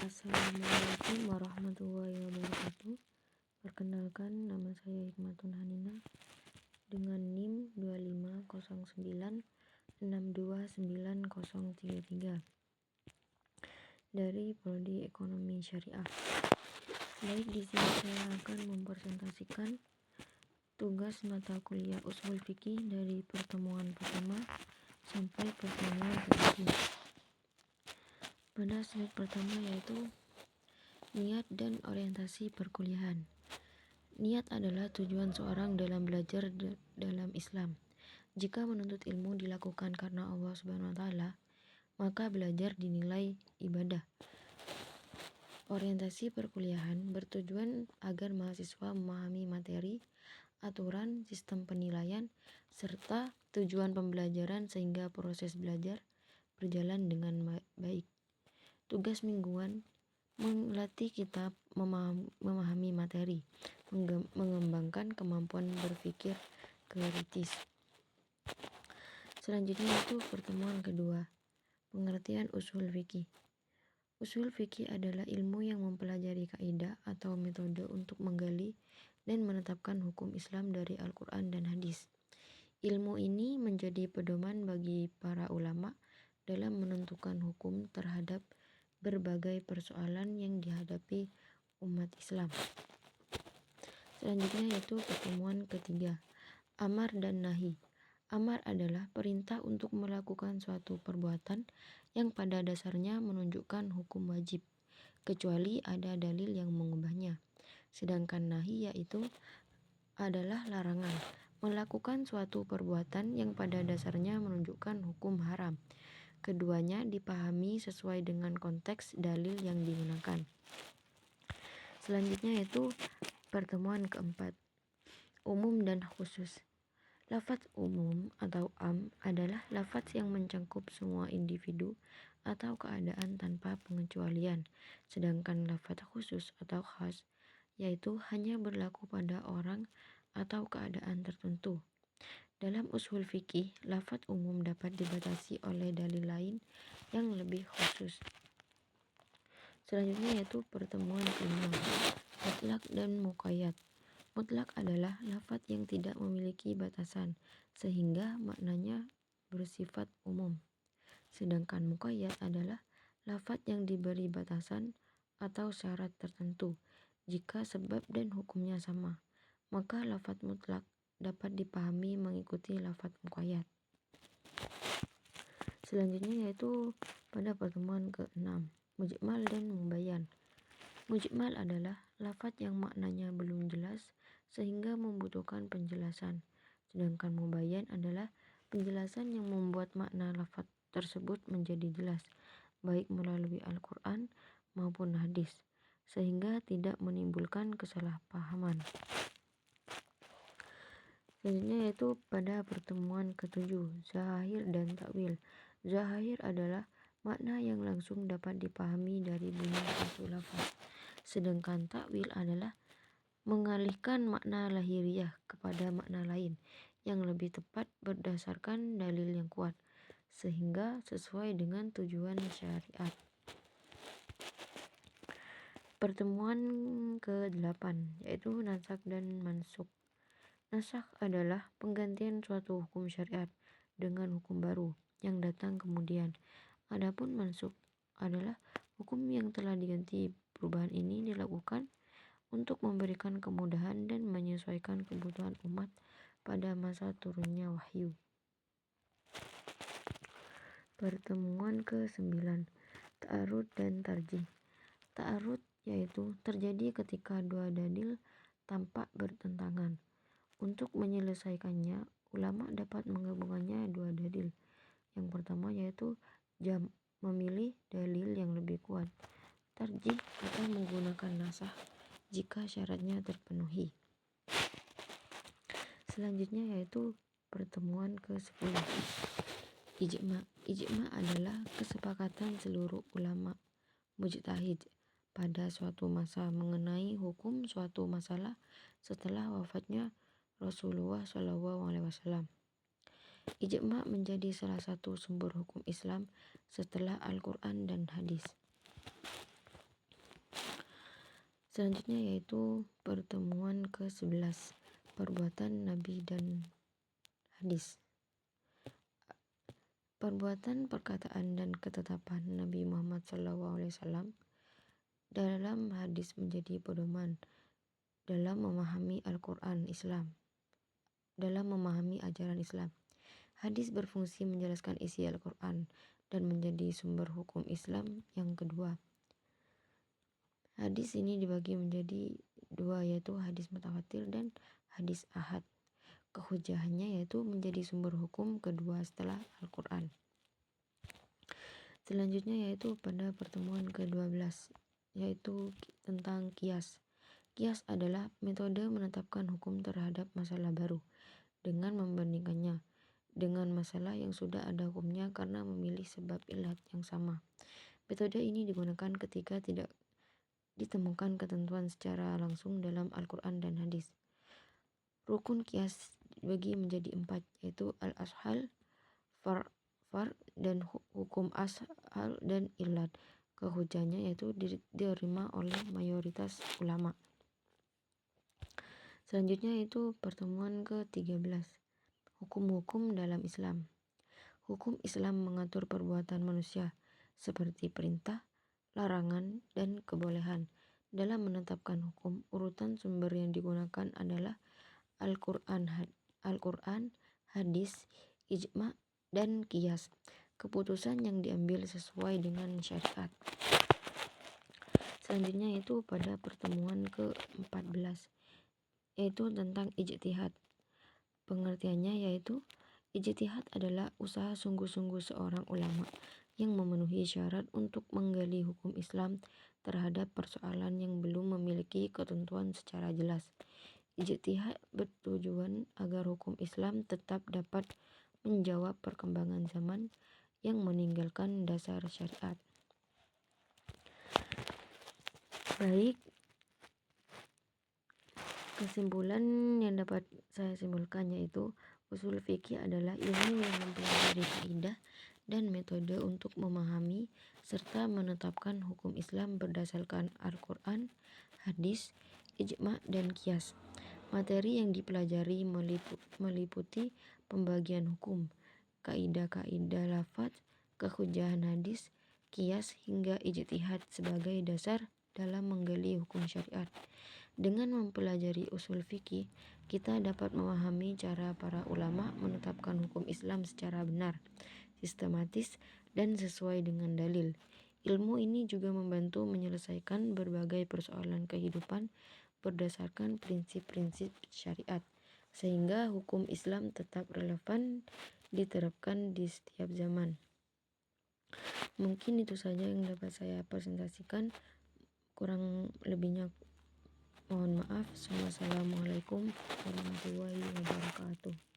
Assalamualaikum warahmatullahi wabarakatuh. Perkenalkan, nama saya Hikmatun Hanina dengan NIM 2509629033 dari Prodi Ekonomi Syariah. Baik, di sini saya akan mempresentasikan tugas mata kuliah Ushul Fikih dari pertemuan pertama sampai pertemuan ke-7. Pada slide pertama yaitu niat dan orientasi perkuliahan. Niat adalah tujuan seorang dalam belajar dalam Islam. Jika menuntut ilmu dilakukan karena Allah Subhanahu wa taala, maka belajar dinilai ibadah. Orientasi perkuliahan bertujuan agar mahasiswa memahami materi, aturan, sistem penilaian, serta tujuan pembelajaran sehingga proses belajar berjalan dengan baik. Tugas mingguan melatih kita memahami materi, mengembangkan kemampuan berpikir kritis. Selanjutnya itu pertemuan kedua, pengertian ushul fikih. Ushul fikih adalah ilmu yang mempelajari kaidah atau metode untuk menggali dan menetapkan hukum Islam dari Al-Quran dan hadis. Ilmu ini menjadi pedoman bagi para ulama dalam menentukan hukum terhadap berbagai persoalan yang dihadapi umat Islam. Selanjutnya yaitu pertemuan ketiga, amar dan nahi. Amar adalah perintah untuk melakukan suatu perbuatan yang pada dasarnya menunjukkan hukum wajib, kecuali ada dalil yang mengubahnya. Sedangkan nahi yaitu adalah larangan, melakukan suatu perbuatan yang pada dasarnya menunjukkan hukum haram. Keduanya dipahami sesuai dengan konteks dalil yang digunakan. Selanjutnya yaitu pertemuan keempat, umum dan khusus. Lafaz umum atau am adalah lafaz yang mencakup semua individu atau keadaan tanpa pengecualian. Sedangkan lafaz khusus atau khas yaitu hanya berlaku pada orang atau keadaan tertentu. Dalam ushul fikih, lafaz umum dapat dibatasi oleh dalil lain yang lebih khusus. Selanjutnya yaitu pertemuan kelima, mutlak dan muqayyad. Mutlak adalah lafaz yang tidak memiliki batasan sehingga maknanya bersifat umum. Sedangkan muqayyad adalah lafaz yang diberi batasan atau syarat tertentu. Jika sebab dan hukumnya sama, maka lafaz mutlak dapat dipahami mengikuti lafaz muqayyad. Selanjutnya yaitu pada pertemuan ke-6, mujmal dan mubayyan. Mujmal adalah lafaz yang maknanya belum jelas sehingga membutuhkan penjelasan. Sedangkan mubayyan adalah penjelasan yang membuat makna lafaz tersebut menjadi jelas, baik melalui Al-Quran maupun hadis, sehingga tidak menimbulkan kesalahpahaman. Selanjutnya yaitu pada pertemuan ke-7, zahir dan takwil. Zahir adalah makna yang langsung dapat dipahami dari bunyi suatu lafaz. Sedangkan takwil adalah mengalihkan makna lahiriah kepada makna lain yang lebih tepat berdasarkan dalil yang kuat, sehingga sesuai dengan tujuan syariat. Pertemuan ke-8 yaitu nasakh dan mansukh. Nasakh adalah penggantian suatu hukum syariat dengan hukum baru yang datang kemudian. Adapun mansukh adalah hukum yang telah diganti. Perubahan ini dilakukan untuk memberikan kemudahan dan menyesuaikan kebutuhan umat pada masa turunnya wahyu. Pertemuan ke-9, ta'arud dan tarjih. Ta'arud yaitu terjadi ketika dua dalil tampak bertentangan. Untuk menyelesaikannya, ulama dapat menggabungkannya dua dalil. Yang pertama yaitu memilih dalil yang lebih kuat. Tarjih atau menggunakan nasakh jika syaratnya terpenuhi. Selanjutnya yaitu pertemuan ke-10, ijma'. Ijma' adalah kesepakatan seluruh ulama mujtahid pada suatu masa mengenai hukum suatu masalah setelah wafatnya Rasulullah SAW. Ijma' menjadi salah satu sumber hukum Islam setelah Al-Quran dan hadis. Selanjutnya yaitu pertemuan ke-11, perbuatan Nabi dan hadis. Perbuatan, perkataan, dan ketetapan Nabi Muhammad SAW dalam hadis menjadi pedoman dalam memahami Al-Quran dalam memahami ajaran Islam. Hadis berfungsi menjelaskan isi Al-Quran dan menjadi sumber hukum Islam yang kedua. Hadis ini dibagi menjadi dua, yaitu hadis mutawatir dan hadis ahad. Kehujahannya yaitu menjadi sumber hukum kedua setelah Al-Quran. Selanjutnya yaitu pada pertemuan ke-12, yaitu tentang kias. Kias adalah metode menetapkan hukum terhadap masalah baru dengan membandingkannya dengan masalah yang sudah ada hukumnya karena memilih sebab ilat yang sama. Metode ini digunakan ketika tidak ditemukan ketentuan secara langsung dalam Al-Quran dan hadis. Rukun kias dibagi menjadi 4, yaitu al-ashal, far, dan hukum ashal dan ilat. Kehujahannya yaitu diterima oleh mayoritas ulama. Selanjutnya yaitu pertemuan ke-13, hukum-hukum dalam Islam. Hukum Islam mengatur perbuatan manusia seperti perintah, larangan, dan kebolehan. Dalam menetapkan hukum, urutan sumber yang digunakan adalah Al-Quran, hadis, ijma, dan qiyas. Keputusan yang diambil sesuai dengan syariat. Selanjutnya itu pada pertemuan ke-14, yaitu tentang ijtihad. Pengertiannya yaitu ijtihad adalah usaha sungguh-sungguh seorang ulama yang memenuhi syarat untuk menggali hukum Islam terhadap persoalan yang belum memiliki ketentuan secara jelas. Ijtihad bertujuan agar hukum Islam tetap dapat menjawab perkembangan zaman yang meninggalkan dasar syariat. Baik, kesimpulan yang dapat saya simpulkan yaitu usul fikih adalah ilmu yang mempelajari kaidah dan metode untuk memahami serta menetapkan hukum Islam berdasarkan Al-Quran, hadis, ijma, dan qiyas. Materi yang dipelajari meliputi pembagian hukum, kaidah-kaidah lafaz, kehujahan hadis, qiyas, hingga ijtihad sebagai dasar dalam menggali hukum syariat. Dengan mempelajari usul fikih, kita dapat memahami cara para ulama menetapkan hukum Islam secara benar, sistematis, dan sesuai dengan dalil. Ilmu ini juga membantu menyelesaikan berbagai persoalan kehidupan berdasarkan prinsip-prinsip syariat, sehingga hukum Islam tetap relevan diterapkan di setiap zaman. Mungkin itu saja yang dapat saya presentasikan. Kurang lebihnya mohon maaf. Wassalamualaikum warahmatullahi wabarakatuh.